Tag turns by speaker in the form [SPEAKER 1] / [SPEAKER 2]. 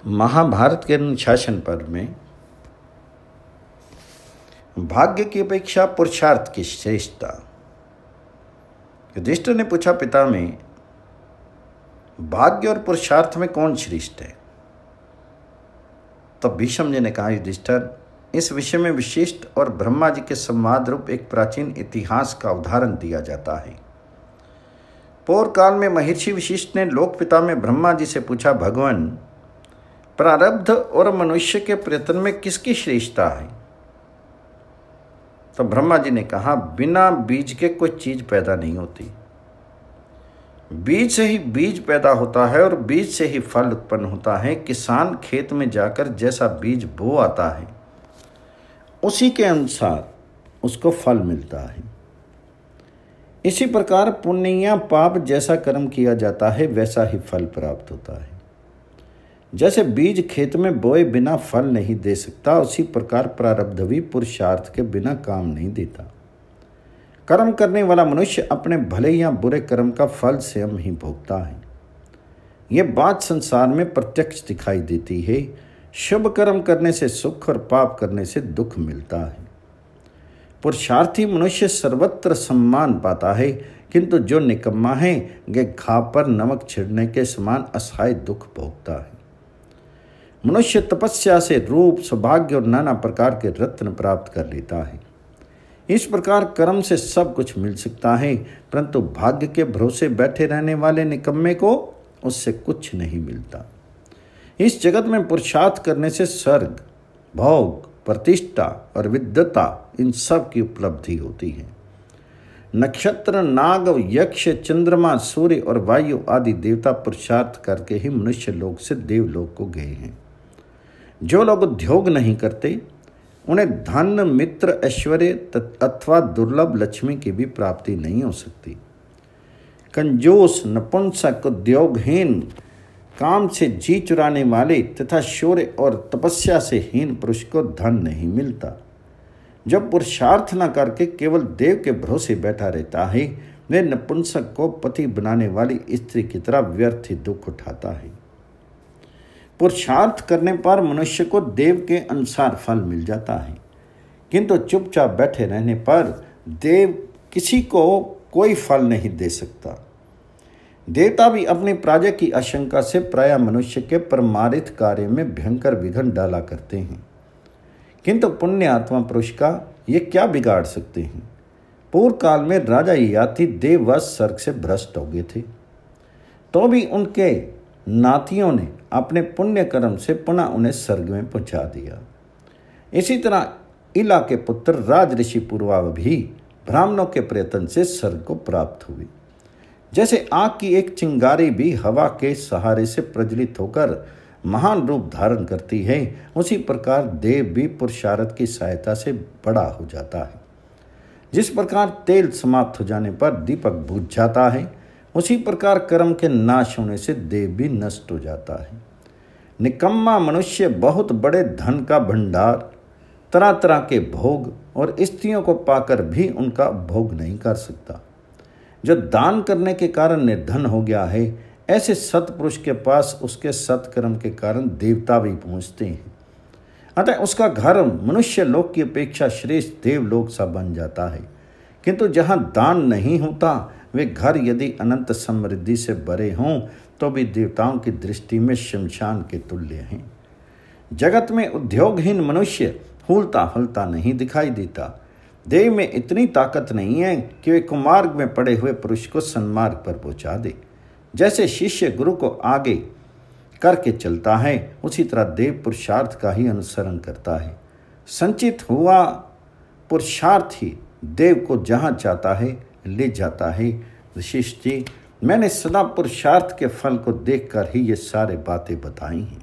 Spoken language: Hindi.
[SPEAKER 1] महाभारत के अनुशासन पर्व में भाग्य की अपेक्षा पुरुषार्थ की श्रेष्ठता। युधिष्ठिर ने पूछा, पिता में भाग्य और पुरुषार्थ में कौन श्रेष्ठ है? तब भीष्म जी ने कहा, युधिष्ठिर, इस विषय में विशिष्ट और ब्रह्मा जी के संवाद रूप एक प्राचीन इतिहास का उदाहरण दिया जाता है। पूर्व काल में महर्षि वशिष्ठ ने लोकपिता में ब्रह्मा जी से पूछा, भगवान, प्रारब्ध और मनुष्य के प्रयत्न में किसकी श्रेष्ठता है? तो ब्रह्मा जी ने कहा, बिना बीज के कोई चीज पैदा नहीं होती। बीज से ही बीज पैदा होता है और बीज से ही फल उत्पन्न होता है। किसान खेत में जाकर जैसा बीज बो आता है उसी के अनुसार उसको फल मिलता है। इसी प्रकार पुण्य या पाप जैसा कर्म किया जाता है वैसा ही फल प्राप्त होता है। जैसे बीज खेत में बोए बिना फल नहीं दे सकता, उसी प्रकार प्रारब्ध भी पुरुषार्थ के बिना काम नहीं देता। कर्म करने वाला मनुष्य अपने भले या बुरे कर्म का फल स्वयं ही भोगता है। ये बात संसार में प्रत्यक्ष दिखाई देती है। शुभ कर्म करने से सुख और पाप करने से दुख मिलता है। पुरुषार्थी मनुष्य सर्वत्र सम्मान पाता है, किंतु जो निकम्मा है वे घाव पर नमक छिड़ने के समान असहाय दुख भोगता है। मनुष्य तपस्या से रूप, सौभाग्य और नाना प्रकार के रत्न प्राप्त कर लेता है। इस प्रकार कर्म से सब कुछ मिल सकता है, परंतु भाग्य के भरोसे बैठे रहने वाले निकम्मे को उससे कुछ नहीं मिलता। इस जगत में पुरुषार्थ करने से स्वर्ग, भोग, प्रतिष्ठा और विद्वता इन सब की उपलब्धि होती है। नक्षत्र, नाग, यक्ष, चंद्रमा, सूर्य और वायु आदि देवता पुरुषार्थ करके ही मनुष्य लोक से देवलोक को गए हैं। जो लोग उद्योग नहीं करते उन्हें धन, मित्र, ऐश्वर्य अथवा दुर्लभ लक्ष्मी की भी प्राप्ति नहीं हो सकती। कंजूस, नपुंसक, उद्योगहीन, काम से जी चुराने वाले तथा शौर्य और तपस्या से हीन पुरुष को धन नहीं मिलता। जो पुरुषार्थ न करके केवल देव के भरोसे बैठा रहता है वह नपुंसक को पति बनाने वाली स्त्री की तरह व्यर्थ ही दुख उठाता है। पुरुषार्थ करने पर मनुष्य को देव के अनुसार फल मिल जाता है, किंतु चुपचाप बैठे रहने पर देव किसी को कोई फल नहीं दे सकता। देवता भी अपनी प्रजा की आशंका से प्रायः मनुष्य के परमार्थ कार्य में भयंकर विघ्न डाला करते हैं, किंतु पुण्य आत्मा पुरुष का ये क्या बिगाड़ सकते हैं? पूर्व काल में राजा ययाति देव व स्वर्ग से भ्रष्ट हो गए थे, तो भी उनके नातियों ने अपने पुण्य कर्म से पुनः उन्हें स्वर्ग में पहुंचा दिया। इसी तरह इला के पुत्र राज ऋषि पूर्वा भी ब्राह्मणों के प्रयत्न से स्वर्ग को प्राप्त हुई। जैसे आग की एक चिंगारी भी हवा के सहारे से प्रज्वलित होकर महान रूप धारण करती है, उसी प्रकार देव भी पुरुषार्थ की सहायता से बड़ा हो जाता है। जिस प्रकार तेल समाप्त हो जाने पर दीपक बुझ जाता है, उसी प्रकार कर्म के नाश होने से देव भी नष्ट हो जाता है। निकम्मा मनुष्य बहुत बड़े धन का भंडार, तरह तरह के भोग और स्त्रियों को पाकर भी उनका भोग नहीं कर सकता। जो दान करने के कारण निर्धन हो गया है, ऐसे सत्पुरुष के पास उसके सत्कर्म के कारण देवता भी पहुँचते हैं। अतः उसका घर मनुष्य लोक की अपेक्षा श्रेष्ठ देवलोक सा बन जाता है। किंतु जहाँ दान नहीं होता वे घर यदि अनंत समृद्धि से भरे हों तो भी देवताओं की दृष्टि में शमशान के तुल्य हैं। जगत में उद्योगहीन मनुष्य फूलता फलता नहीं दिखाई देता। देव में इतनी ताकत नहीं है कि वे कुमार्ग में पड़े हुए पुरुष को सन्मार्ग पर पहुंचा दे। जैसे शिष्य गुरु को आगे करके चलता है, उसी तरह देव पुरुषार्थ का ही अनुसरण करता है। संचित हुआ पुरुषार्थ ही देव को जहाँ चाहता है ले जाता है। वशिष्ठ जी, मैंने सदा पुरुषार्थ के फल को देखकर ही ये सारी बातें बताई हैं।